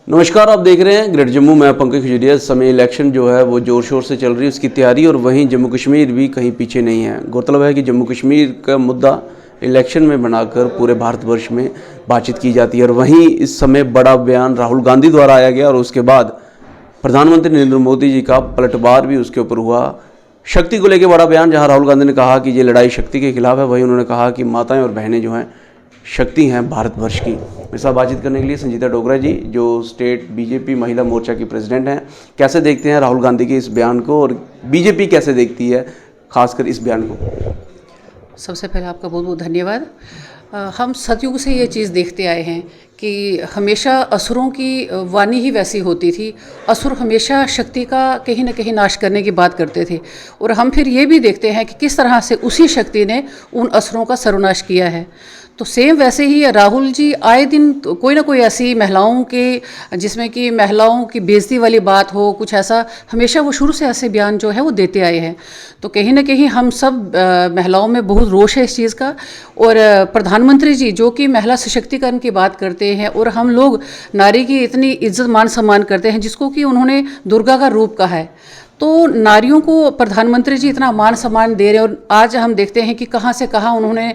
नमस्कार, आप देख रहे हैं ग्रेट जम्मू। मैं पंकज खजुरिया। इस समय इलेक्शन जो है वो ज़ोर शोर से चल रही है, उसकी तैयारी, और वहीं जम्मू कश्मीर भी कहीं पीछे नहीं है। गौरतलब है कि जम्मू कश्मीर का मुद्दा इलेक्शन में बनाकर पूरे भारतवर्ष में बातचीत की जाती है, और वहीं इस समय बड़ा बयान राहुल गांधी द्वारा आया गया, और उसके बाद प्रधानमंत्री नरेंद्र मोदी जी का पलटवार भी उसके ऊपर हुआ। शक्ति को लेकर बड़ा बयान, जहाँ राहुल गांधी ने कहा कि ये लड़ाई शक्ति के खिलाफ है, वहीं उन्होंने कहा कि माताएँ और बहनें जो हैं शक्ति हैं भारतवर्ष की। मेरे साथ बातचीत करने के लिए संजीता डोगरा जी, जो स्टेट बीजेपी महिला मोर्चा की प्रेसिडेंट हैं। कैसे देखते हैं राहुल गांधी के इस बयान को, और बीजेपी कैसे देखती है खासकर इस बयान को? सबसे पहले आपका बहुत बहुत धन्यवाद। हम सतयुग से ये चीज़ देखते आए हैं कि हमेशा असुरों की वाणी ही वैसी होती थी। असुर हमेशा शक्ति का कहीं ना कहीं नाश करने की बात करते थे, और हम फिर ये भी देखते हैं कि किस तरह से उसी शक्ति ने उन असुरों का सर्वनाश किया है। तो सेम वैसे ही राहुल जी आए दिन कोई ना कोई ऐसी महिलाओं के, जिसमें कि महिलाओं की बेइज्जती वाली बात हो, कुछ ऐसा, हमेशा वो शुरू से ऐसे बयान जो है वो देते आए हैं। तो कहीं ना कहीं हम सब महिलाओं में बहुत रोष है इस चीज़ का। और प्रधानमंत्री जी जो कि महिला सशक्तिकरण की बात करते हैं, और हम लोग नारी की इतनी इज्जत मान सम्मान करते हैं, जिसको कि उन्होंने दुर्गा का रूप कहा है, तो नारियों को प्रधानमंत्री जी इतना मान सम्मान दे रहे हैं। और आज हम देखते हैं कि कहाँ से कहाँ उन्होंने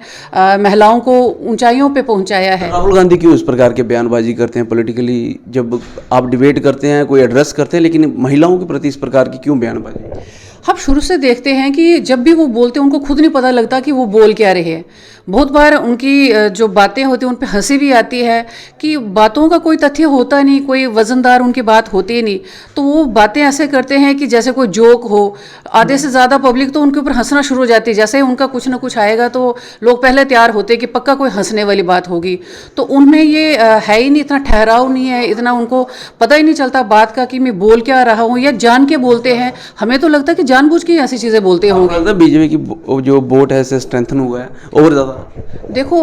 महिलाओं को ऊंचाइयों पे पहुंचाया है। राहुल गांधी क्यों इस प्रकार के बयानबाजी करते हैं पॉलिटिकली? जब आप डिबेट करते हैं, कोई एड्रेस करते हैं, लेकिन महिलाओं के प्रति इस प्रकार की क्यों बयानबाजी? हम शुरू से देखते हैं कि जब भी वो बोलते हैं उनको खुद नहीं पता लगता कि वो बोल क्या रहे हैं। बहुत बार उनकी जो बातें होती हैं उन पे हंसी भी आती है कि बातों का कोई तथ्य होता नहीं, कोई वजनदार उनकी बात होती नहीं, तो वो बातें ऐसे करते हैं कि जैसे कोई जोक हो। आधे से ज़्यादा पब्लिक तो उनके ऊपर हंसना शुरू हो जाती है। जैसे ही उनका कुछ ना कुछ आएगा तो लोग पहले तैयार होते हैं कि पक्का कोई हंसने वाली बात होगी। तो उनमें ये है ही नहीं, इतना ठहराव नहीं है, इतना उनको पता ही नहीं चलता बात का कि मैं बोल क्या रहा हूँ, या जान के बोलते हैं। हमें तो लगता है कि जानबूझ के ऐसी चीज़ें बोलते होंगे। बीजेपी की जो वोट है से स्ट्रेंथन हुआ है और ज़्यादा। देखो,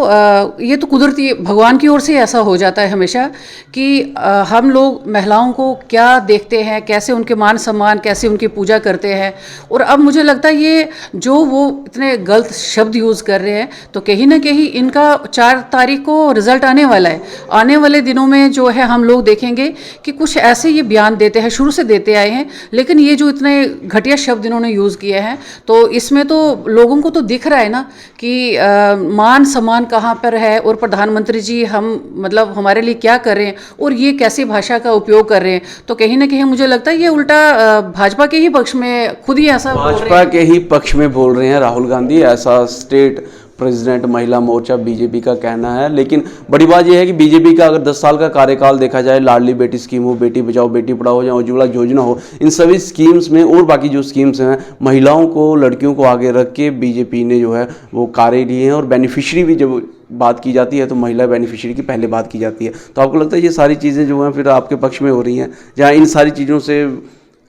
ये तो कुदरती भगवान की ओर से ऐसा हो जाता है हमेशा कि हम लोग महिलाओं को क्या देखते हैं, कैसे उनके मान सम्मान, कैसे उनकी पूजा करते हैं। और अब मुझे लगता है ये जो वो इतने गलत शब्द यूज़ कर रहे हैं, तो कहीं ना कहीं इनका 4 तारीख को रिजल्ट आने वाला है। आने वाले दिनों में जो है हम लोग देखेंगे कि कुछ ऐसे ये बयान देते हैं, शुरू से देते आए हैं, लेकिन ये जो इतने घटिया शब्द इन्होंने यूज़ किए हैं, तो इसमें तो लोगों को तो दिख रहा है ना कि मान सम्मान कहाँ पर है, और प्रधानमंत्री जी हम मतलब हमारे लिए क्या कर रहे हैं, और ये कैसी भाषा का उपयोग कर रहे हैं। तो कहीं ना कहीं मुझे लगता है ये उल्टा भाजपा के ही पक्ष में खुद ही ऐसा भाजपा के ही पक्ष में बोल रहे हैं राहुल गांधी, ऐसा स्टेट प्रेसिडेंट महिला मोर्चा बीजेपी का कहना है। लेकिन बड़ी बात यह है कि बीजेपी का अगर 10 साल का कार्यकाल देखा जाए, लाडली बेटी स्कीम हो, बेटी बचाओ बेटी पढ़ाओ, या उज्ज्वला योजना हो, इन सभी स्कीम्स में और बाकी जो स्कीम्स हैं, महिलाओं को, लड़कियों को आगे रख के बीजेपी ने जो है वो कार्य लिए हैं। और बेनिफिशरी भी जब बात की जाती है तो महिला बेनिफिशरी की पहले बात की जाती है। तो आपको लगता है ये सारी चीज़ें जो हैं फिर आपके पक्ष में हो रही हैं, जहाँ इन सारी चीज़ों से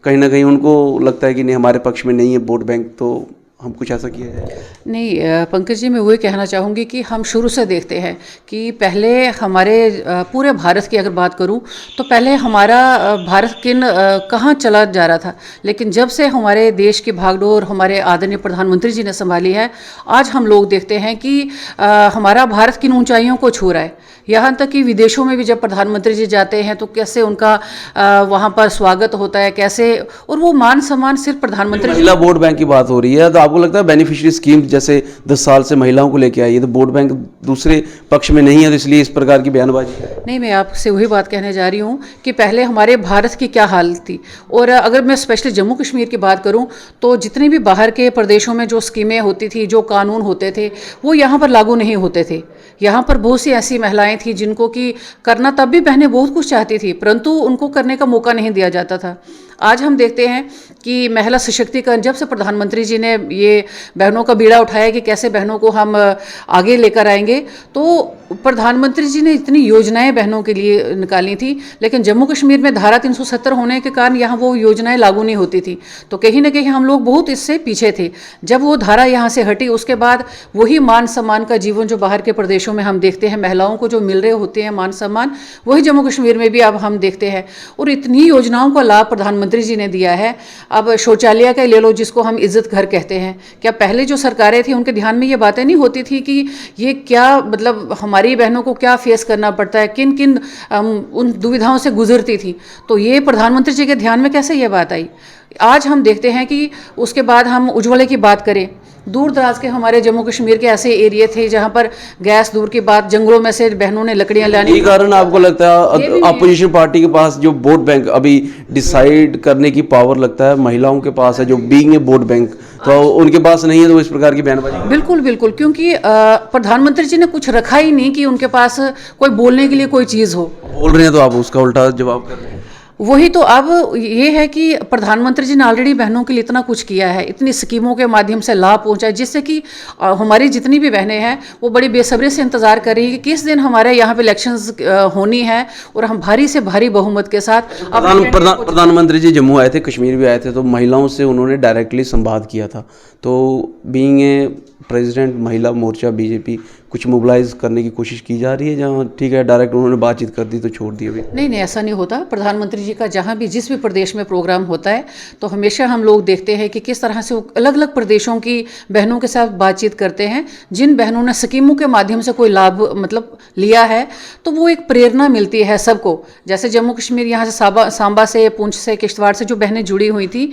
कहीं ना कहीं उनको लगता है कि नहीं हमारे पक्ष में नहीं है वोट बैंक, तो हम कुछ ऐसा किया जाए? नहीं पंकज जी, मैं वही कहना चाहूँगी कि हम शुरू से देखते हैं कि पहले हमारे पूरे भारत की अगर बात करूँ तो पहले हमारा भारत कहाँ चला जा रहा था। लेकिन जब से हमारे देश की भागडोर हमारे आदरणीय प्रधानमंत्री जी ने संभाली है, आज हम लोग देखते हैं कि हमारा भारत किन ऊंचाइयों को छू रहा है। यहाँ तक कि विदेशों में भी जब प्रधानमंत्री जी जाते हैं तो कैसे उनका वहाँ पर स्वागत होता है, कैसे, और वो मान सम्मान सिर्फ प्रधानमंत्री जी। महिला वोट बैंक की बात हो रही है, तो आपको लगता है बेनिफिशियरी स्कीम जैसे 10 साल से महिलाओं को लेके आई है, तो वोट बैंक दूसरे पक्ष में नहीं है, तो इसलिए इस प्रकार की बयानबाजी? नहीं, मैं आपसे वही बात कहने जा रही हूँ कि पहले हमारे भारत की क्या हालत थी। और अगर मैं स्पेशली जम्मू कश्मीर की बात करूँ तो जितने भी बाहर के प्रदेशों में जो स्कीमें होती थी, जो कानून होते थे, वो यहाँ पर लागू नहीं होते थे। यहाँ पर बहुत सी ऐसी महिलाएं थी जिनको कि करना तब भी बहनें बहुत कुछ चाहती थी, परंतु उनको करने का मौका नहीं दिया जाता था। आज हम देखते हैं कि महिला सशक्तिकरण, जब से प्रधानमंत्री जी ने ये बहनों का बीड़ा उठाया कि कैसे बहनों को हम आगे लेकर आएंगे, तो प्रधानमंत्री जी ने इतनी योजनाएं बहनों के लिए निकाली थी, लेकिन जम्मू कश्मीर में धारा 370 होने के कारण यहाँ वो योजनाएं लागू नहीं होती थी। तो कहीं ना कहीं हम लोग बहुत इससे पीछे थे। जब वो धारा यहाँ से हटी, उसके बाद वही मान सम्मान का जीवन जो बाहर के प्रदेशों में हम देखते हैं, महिलाओं को जो मिल रहे होते हैं मान सम्मान, वही जम्मू कश्मीर में भी अब हम देखते हैं। और इतनी योजनाओं का लाभ प्रधानमंत्री प्रधानमंत्री जी ने दिया है। अब शौचालय का ले लो, जिसको हम इज्जत घर कहते हैं, क्या पहले जो सरकारें थी उनके ध्यान में ये बातें नहीं होती थी कि ये क्या मतलब हमारी बहनों को क्या फेस करना पड़ता है, किन किन उन दुविधाओं से गुजरती थी। तो ये प्रधानमंत्री जी के ध्यान में कैसे ये बात आई। आज हम देखते हैं कि उसके बाद हम उज्ज्वला की बात करें, दूर दराज के हमारे जम्मू कश्मीर के ऐसे एरिया थे जहां पर गैस दूर की बात, जंगलों में से बहनों ने लकड़ियां लानी। ये कारण आपको लगता है अपोजिशन पार्टी के पास जो वोट बैंक अभी डिसाइड करने की पावर लगता है महिलाओं के पास है, जो बीइंग ए वोट बैंक, तो उनके पास नहीं है, तो इस प्रकार की बयानबाजी। बिल्कुल बिल्कुल, क्योंकि प्रधानमंत्री जी ने कुछ रखा ही नहीं कि उनके पास कोई बोलने के लिए कोई चीज़ हो। बोल रहे हैं तो आप उसका उल्टा जवाब कर रहे हैं। वही तो, अब ये है कि प्रधानमंत्री जी ने ऑलरेडी बहनों के लिए इतना कुछ किया है, इतनी स्कीमों के माध्यम से लाभ पहुंचा है, जिससे कि हमारी जितनी भी बहनें हैं वो बड़ी बेसब्री से इंतजार कर रही है कि किस दिन हमारे यहाँ पे इलेक्शंस होनी है और हम भारी से भारी बहुमत के साथ। प्रधानमंत्री जी जम्मू आए थे, कश्मीर भी आए थे, तो महिलाओं से उन्होंने डायरेक्टली संवाद किया था। तो बीइंग ए प्रेसिडेंट महिला मोर्चा बीजेपी कुछ मोबिलाइज करने की कोशिश की जा रही है, जहाँ ठीक है डायरेक्ट उन्होंने बातचीत कर दी तो छोड़ दी अभी? नहीं, ऐसा नहीं होता। प्रधानमंत्री जी का जहाँ भी जिस भी प्रदेश में प्रोग्राम होता है तो हमेशा हम लोग देखते हैं कि किस तरह से वो अलग अलग प्रदेशों की बहनों के साथ बातचीत करते हैं। जिन बहनों ने स्कीमों के माध्यम से कोई लाभ मतलब लिया है तो वो एक प्रेरणा मिलती है सबको। जैसे जम्मू कश्मीर यहाँ से सांबा से, पुंछ से, किश्तवाड़ से जो बहनें जुड़ी हुई थी,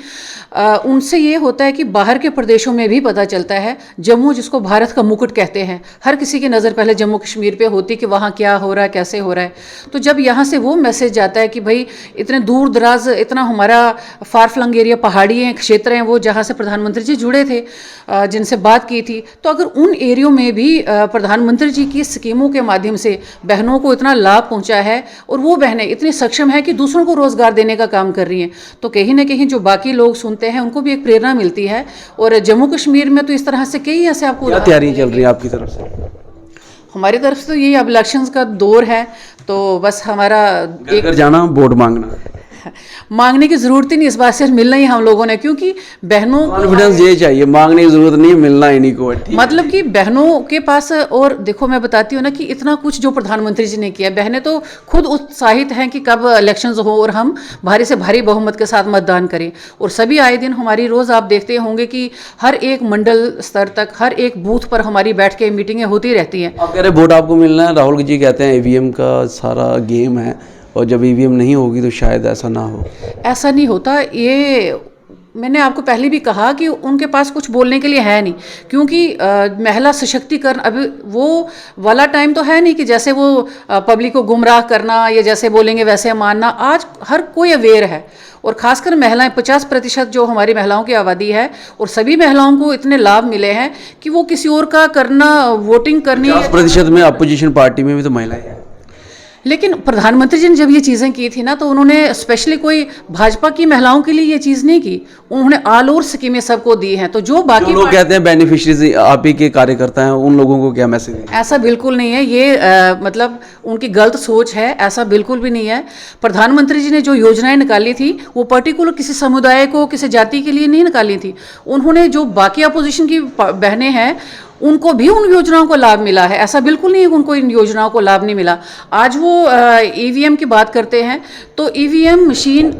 उनसे ये होता है कि बाहर के प्रदेशों में भी पता चलता है। जम्मू जिसको भारत का मुकुट कहते हैं, हर किसी की नज़र पहले जम्मू कश्मीर पे होती कि वहाँ क्या हो रहा है, कैसे हो रहा है। तो जब यहाँ से वो मैसेज जाता है कि भाई इतने दूर दराज, इतना हमारा फार फ्लंग एरिया, पहाड़ी हैं, क्षेत्र हैं, वो जहाँ से प्रधानमंत्री जी जुड़े थे, जिनसे बात की थी, तो अगर उन एरियो में भी प्रधानमंत्री जी की स्कीमों के माध्यम से बहनों को इतना लाभ पहुँचा है और वो बहनें इतनी सक्षम है कि दूसरों को रोज़गार देने का काम कर रही हैं, तो कहीं ना कहीं जो बाकी लोग सुनते हैं उनको भी एक प्रेरणा मिलती है। और जम्मू कश्मीर में तो इस तरह से कई ऐसे आपको क्या तैयारी चल रही है आपकी तरफ से? हमारी तरफ से तो यही, अब इलेक्शंस का दौर है तो बस हमारा एक जाना वोट मांगना, मांगने की जरूरत ही नहीं, इस बात से मिलना ही हम लोगों ने, क्योंकि बहनों कॉन्फिडेंस ये चाहिए, मांगने की जरूरत नहीं, मिलना ही नहीं को। मतलब कि बहनों के पास, और देखो मैं बताती हूँ ना कि इतना कुछ जो प्रधानमंत्री जी ने किया, बहनें तो खुद उत्साहित हैं कि कब इलेक्शंस हो और हम भारी से भारी बहुमत के साथ मतदान करें। और सभी आए दिन हमारी रोज़ आप देखते होंगे कि हर एक मंडल स्तर तक, हर एक बूथ पर हमारी बैठ के मीटिंगें होती रहती हैं। आप कह रहे वोट आपको मिलना है, राहुल जी कहते हैं ईवीएम का सारा गेम है और जब ईवीएम नहीं होगी तो शायद ऐसा ना हो। ऐसा नहीं होता, ये मैंने आपको पहले भी कहा कि उनके पास कुछ बोलने के लिए है नहीं, क्योंकि महिला सशक्तिकरण अभी वो वाला टाइम तो है नहीं कि जैसे वो पब्लिक को गुमराह करना या जैसे बोलेंगे वैसे मानना। आज हर कोई अवेयर है और खासकर महिलाएं, 50% जो हमारी महिलाओं की आबादी है, और सभी महिलाओं को इतने लाभ मिले हैं कि वो किसी और का करना, वोटिंग करनी। 50% में अपोजिशन पार्टी में भी तो महिलाएं हैं। लेकिन प्रधानमंत्री जी ने जब ये चीज़ें की थी ना, तो उन्होंने स्पेशली कोई भाजपा की महिलाओं के लिए ये चीज़ नहीं की, उन्होंने ऑल ओवर स्कीमें सबको दी हैं। तो जो बाकी लोग कहते हैं बेनिफिशियरीज आप ही के कार्यकर्ता हैं, उन लोगों को क्या मैसेज है? ऐसा बिल्कुल नहीं है, ये मतलब उनकी गलत सोच है, ऐसा बिल्कुल भी नहीं है। प्रधानमंत्री जी ने जो योजनाएं निकाली थी वो पर्टिकुलर किसी समुदाय को, किसी जाति के लिए नहीं निकाली थी। उन्होंने जो बाकी अपोजिशन की बहनें हैं उनको भी उन योजनाओं को लाभ मिला है, ऐसा बिल्कुल नहीं है कि उनको इन योजनाओं को लाभ नहीं मिला। आज वो ईवीएम की बात करते हैं तो ईवीएम मशीन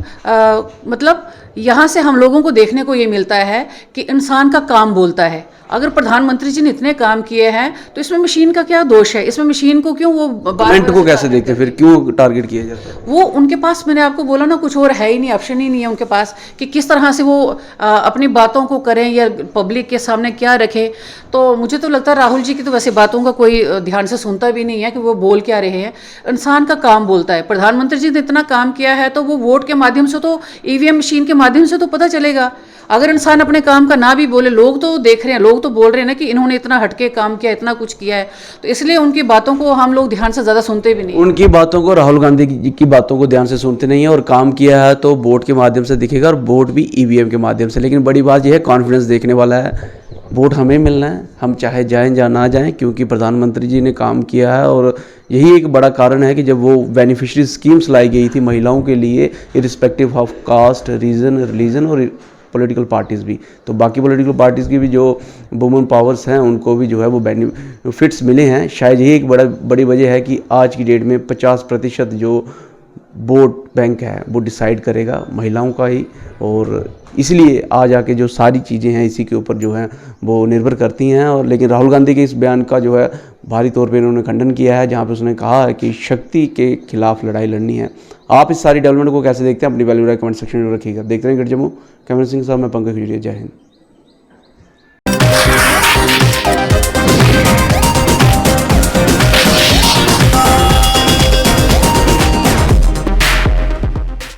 मतलब यहाँ से हम लोगों को देखने को ये मिलता है कि इंसान का काम बोलता है। अगर प्रधानमंत्री जी ने इतने काम किए हैं तो इसमें मशीन का क्या दोष है? इसमें मशीन को क्यों वो गवर्नमेंट को कैसे देखते हैं, फिर क्यों टारगेट किया जाता है? वो उनके पास, मैंने आपको बोला ना, कुछ और है ही नहीं, ऑप्शन ही नहीं है उनके पास कि किस तरह से वो अपनी बातों को करें या पब्लिक के सामने क्या रखें। तो मुझे तो लगता है राहुल जी की तो वैसे बातों का कोई ध्यान से सुनता भी नहीं है कि वो बोल क्या रहे हैं। इंसान का काम बोलता है। प्रधानमंत्री जी ने इतना काम किया है तो वो वोट के माध्यम से, तो ईवीएम मशीन के माध्यम से तो पता चलेगा। अगर इंसान अपने काम का ना भी बोले, लोग तो देख रहे हैं, लोग तो बोल रहे हैं ना कि इन्होंने इतना हटके काम किया, इतना कुछ किया है, तो इसलिए उनकी बातों को हम लोग ध्यान से ज़्यादा सुनते भी नहीं। उनकी बातों को, राहुल गांधी जी की बातों को ध्यान से सुनते नहीं है, और काम किया है तो वोट के माध्यम से दिखेगा, और वोट भी ईवीएम के माध्यम से। लेकिन बड़ी बात यह है, कॉन्फिडेंस देखने वाला है, वोट हमें मिलना है, हम चाहे जाएं या ना जाएं, क्योंकि प्रधानमंत्री जी ने काम किया है। और यही एक बड़ा कारण है कि जब वो बेनिफिशियरी स्कीम्स लाई गई थी महिलाओं के लिए, irrespective of caste, region, religion और पॉलिटिकल पार्टीज़ भी, तो बाकी पॉलिटिकल पार्टीज़ की भी जो वुमेन पावर्स हैं उनको भी जो है वो बेनिफिट्स मिले हैं। शायद यही एक बड़ी वजह है कि आज की डेट में 50% जो वोट बैंक है वो डिसाइड करेगा, महिलाओं का ही। और इसलिए आज आके जो सारी चीज़ें हैं इसी के ऊपर जो हैं वो निर्भर करती हैं। और लेकिन राहुल गांधी के इस बयान का जो है भारी तौर पे इन्होंने खंडन किया है, जहाँ पे उसने कहा है कि शक्ति के खिलाफ लड़ाई लड़नी है। आप इस सारी डेवलपमेंट को कैसे देखते हैं? अपनी वैल्यू राय कमेंट सेक्शन में रखिएगा। देखते रहें गढ़ जम्मू। कैमरा सिंह साहब, मैं पंकज खजुरिया, जय हिंद।